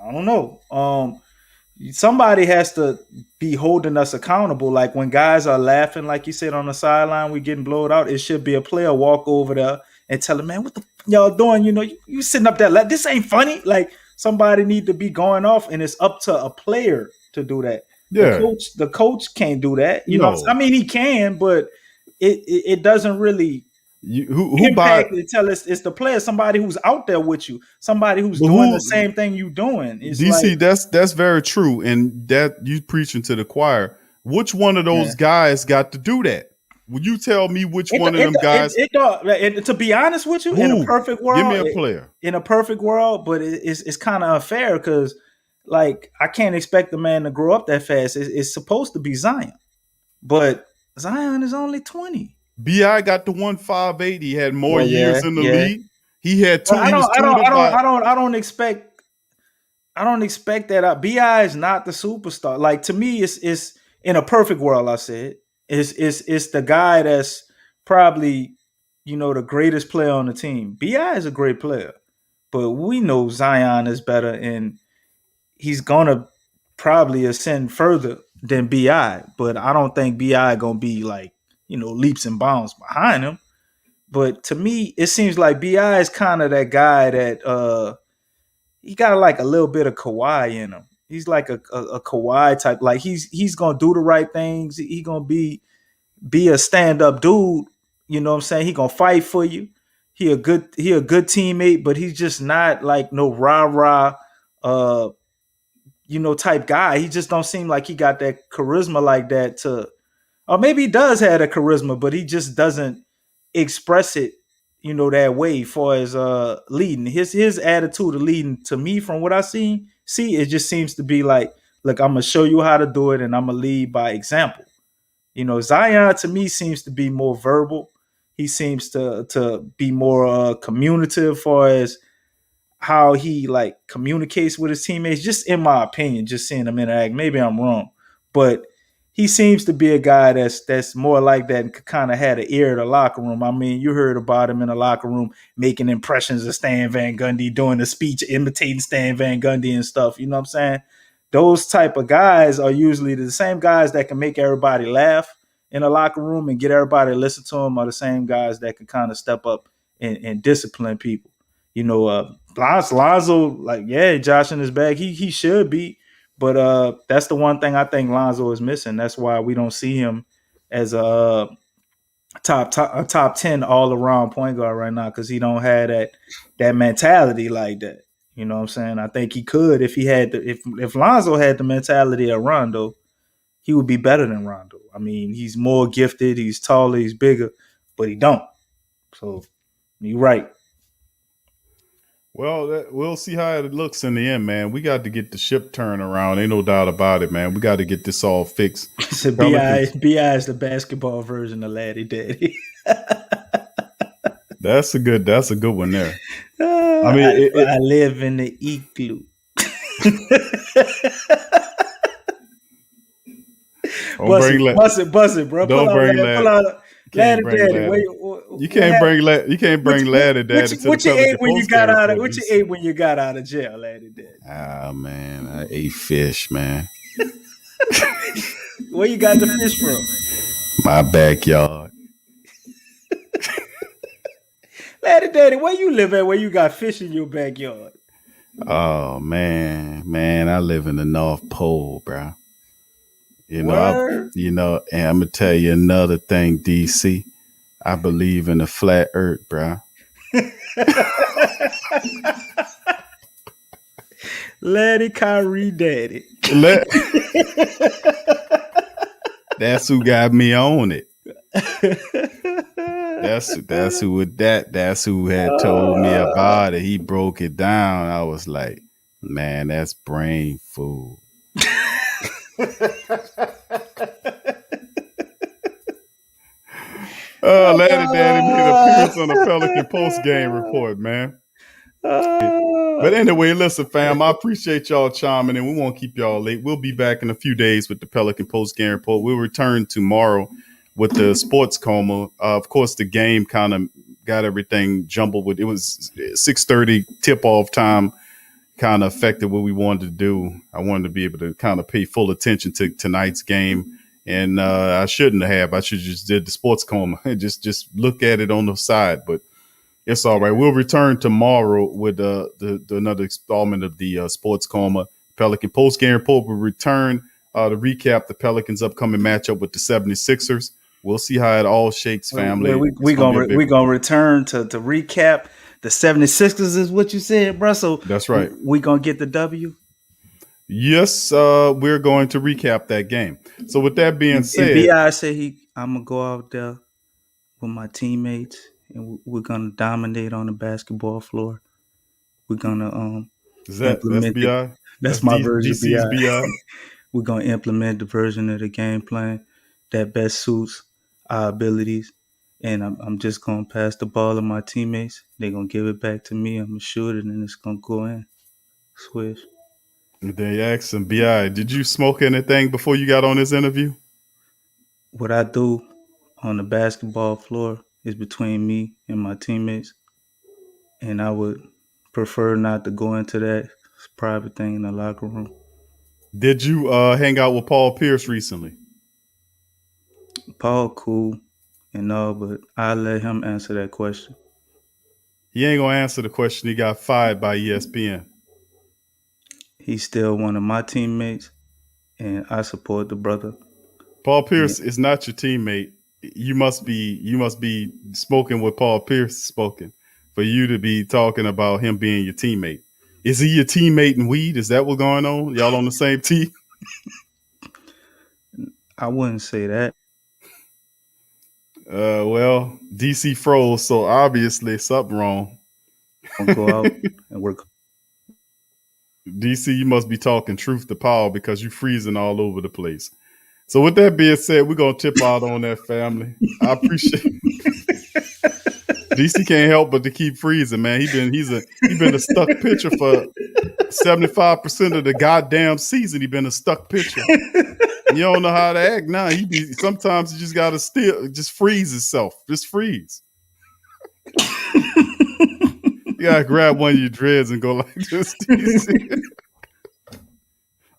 I don't know. somebody has to be holding us accountable. Like when guys are laughing, like you said, on the sideline, we getting blowed out. It should be a player walk over there and tell him, man, what the y'all doing? You know, you sitting up there like this ain't funny. Like somebody need to be going off, and it's up to a player to do that. Yeah. The coach can't do that. You No. know, I mean he can, but it doesn't really who impact it. Tell us it's the player, somebody who's out there with you, somebody who's doing the same thing you doing. It's DC, like, that's very true, and that you preaching to the choir. Which one of those guys got to do that? Would you tell me which one of them guys? To be honest with you, in a perfect world, give me a player. In a perfect world, but it's kind of unfair because, like, I can't expect the man to grow up that fast. It's supposed to be Zion, but Zion is only 20. Bi got the 1.58. He had more years in the league. He had two. I don't expect that. Bi is not the superstar. Like, to me, it's in a perfect world. I said it's the guy that's probably, you know, the greatest player on the team. Bi is a great player, but we know Zion is better, and he's gonna probably ascend further than Bi. But I don't think Bi gonna be like, you know, leaps and bounds behind him. But to me, it seems like Bi is kind of that guy that he got like a little bit of Kawhi in him. He's like a Kawhi type. Like he's gonna do the right things. He gonna be a stand-up dude. You know what I'm saying? He gonna fight for you. He a good teammate, but he's just not like no rah-rah you know, type guy. He just don't seem like he got that charisma like that to, or maybe he does have a charisma, but he just doesn't express it, you know, that way for his leading. His attitude of leading, to me, from what I see, it just seems to be like, look, I'm gonna show you how to do it, and I'm gonna lead by example. You know, Zion to me seems to be more verbal. He seems to be more communicative far as how he like communicates with his teammates, just in my opinion, just seeing him interact. Maybe I'm wrong, but he seems to be a guy that's more like that and kind of had an ear to the locker room. I mean, you heard about him in the locker room making impressions of Stan Van Gundy, doing the speech, imitating Stan Van Gundy and stuff. You know what I'm saying? Those type of guys are usually the same guys that can make everybody laugh in a locker room and get everybody to listen to them, are the same guys that can kind of step up and discipline people. You know, Lonzo, like, yeah, Josh in his bag, he should be, but that's the one thing I think Lonzo is missing. That's why we don't see him as a top 10 all around point guard right now, because he don't have that mentality like that. You know what I'm saying? I think he could if he had if Lonzo had the mentality of Rondo, he would be better than Rondo. I mean, he's more gifted, he's taller, he's bigger, but he don't. So you're right. Well, we'll see how it looks in the end, man. We got to get the ship turned around. Ain't no doubt about it, man. We got to get this all fixed. So B.I. is the basketball version of Laddie Daddy. That's a good one there. I mean, I live in the igloo. Bust it, bro. Don't bring Laddie. Laddie Daddy. You can't bring Laddie Daddy. What you ate when you got out of? What you ate when you got out of jail, Laddie Daddy? Ah, man, I ate fish, man. Where you got the fish from? My backyard. Laddie Daddy, where you live at? Where you got fish in your backyard? Oh man, I live in the North Pole, bro. You know, and I'm gonna tell you another thing, DC. I believe in the flat earth, bro. Laddie Kyrie Daddy. That's who got me on it. That's who had told me about it. He broke it down. I was like, man, that's brain food. Laddie Daddy made an appearance on the Pelican post-game report, man. But anyway, listen, fam, I appreciate y'all chiming in. We won't keep y'all late. We'll be back in a few days with the Pelican post-game report. We'll return tomorrow with the sports coma. Of course, the game kind of got everything jumbled. It was 6:30 tip-off time kind of affected what we wanted to do. I wanted to be able to kind of pay full attention to tonight's game. And I shouldn't have. I should just did the sports coma. just look at it on the side. But it's all right. We'll return tomorrow with the another installment of the sports coma. Pelican post game report will return to recap the Pelicans' upcoming matchup with the 76ers. We'll see how it all shakes, family. We're gonna return to recap the 76ers is what you said, bro. So that's right. We're gonna get the W. Yes, we're going to recap that game. So with that being said, and B.I. said I'm gonna go out there with my teammates and we're gonna dominate on the basketball floor. We're gonna that's B.I. That's my version. DC's B.I. We're gonna implement the version of the game plan that best suits our abilities. And I'm just gonna pass the ball to my teammates. They're gonna give it back to me. I'm gonna shoot it, and it's gonna go in. Swish. They asked him, B.I., did you smoke anything before you got on this interview? What I do on the basketball floor is between me and my teammates, and I would prefer not to go into that private thing in the locker room. Did you hang out with Paul Pierce recently? Paul cool and all, but I'll let him answer that question. He ain't gonna answer the question. He got fired by ESPN. He's still one of my teammates, and I support the brother. Paul Pierce is not your teammate. You must be smoking what Paul Pierce is smoking for you to be talking about him being your teammate. Is he your teammate in weed? Is that what's going on? Y'all on the same team? I wouldn't say that. Well, DC froze, so obviously something wrong. I'll go out and work. DC, you must be talking truth to power because you freezing all over the place. So with that being said, we're gonna tip out on that, family. I appreciate DC can't help but to keep freezing, man. He's been a stuck pitcher for 75% of the goddamn season. He been a stuck pitcher. You don't know how to act now. Sometimes you just gotta just freeze himself. Just freeze. You gotta grab one of your dreads and go like this.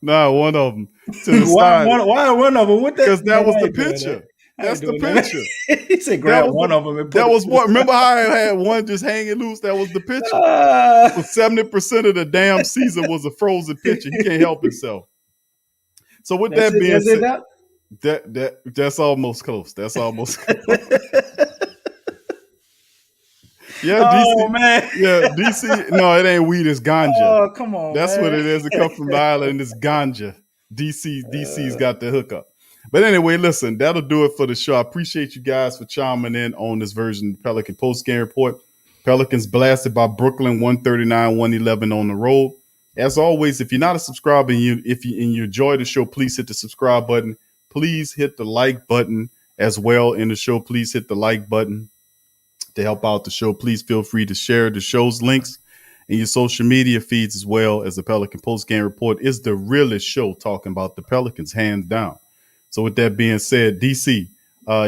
Nah, one of them to the side. Why one of them? Because that was the picture. That's the picture. He said grab one of them. That was what. Remember how I had one just hanging loose? That was the picture. 70% of the damn season was a frozen picture. He can't help himself. So with that being said, that's almost close. That's almost close. Yeah, DC. Man. Yeah, DC. No, it ain't weed. It's ganja. Oh, come on. That's what it is. It comes from the island. It's ganja. DC's got the hookup. But anyway, listen, that'll do it for the show. I appreciate you guys for chiming in on this version of the Pelican post-game report. Pelicans blasted by Brooklyn, 139-111 on the road. As always, if you're not a subscriber and you enjoy the show, please hit the subscribe button. Please hit the like button as well in the show. Please hit the like button to help out the show. Please feel free to share the show's links in your social media feeds as well, as the Pelican post-game report is the realest show talking about the Pelicans, hands down. So with that being said, DC,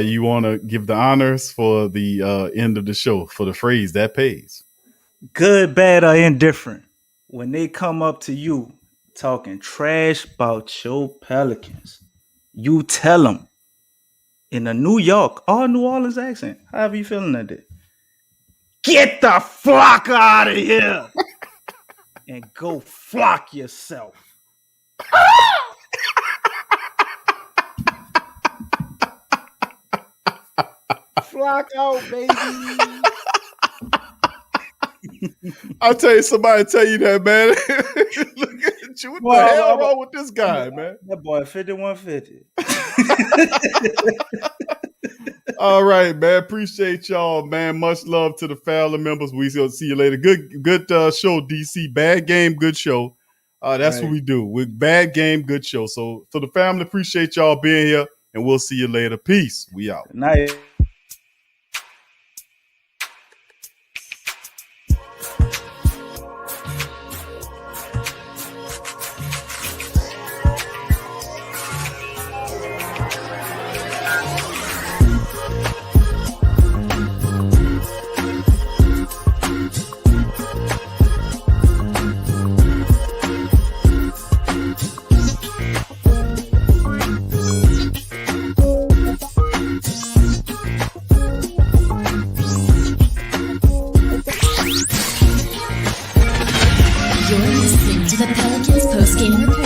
you want to give the honors for the end of the show for the phrase that pays. Good, bad, or indifferent. When they come up to you talking trash about your Pelicans, you tell them in a New York or New Orleans accent, however you feeling that day, get the flock out of here and go flock yourself. Flock out, baby. I'll tell you, somebody tell you that, man. Look at you. What the hell wrong with this guy, man? That boy 5150. All right, man. Appreciate y'all, man. Much love to the family members. We'll see you later. Good show, DC. Bad game, good show. That's what we do. With bad game, good show. So for the family, appreciate y'all being here, and we'll see you later. Peace. We out. Good night. to the Pelicans post-game report.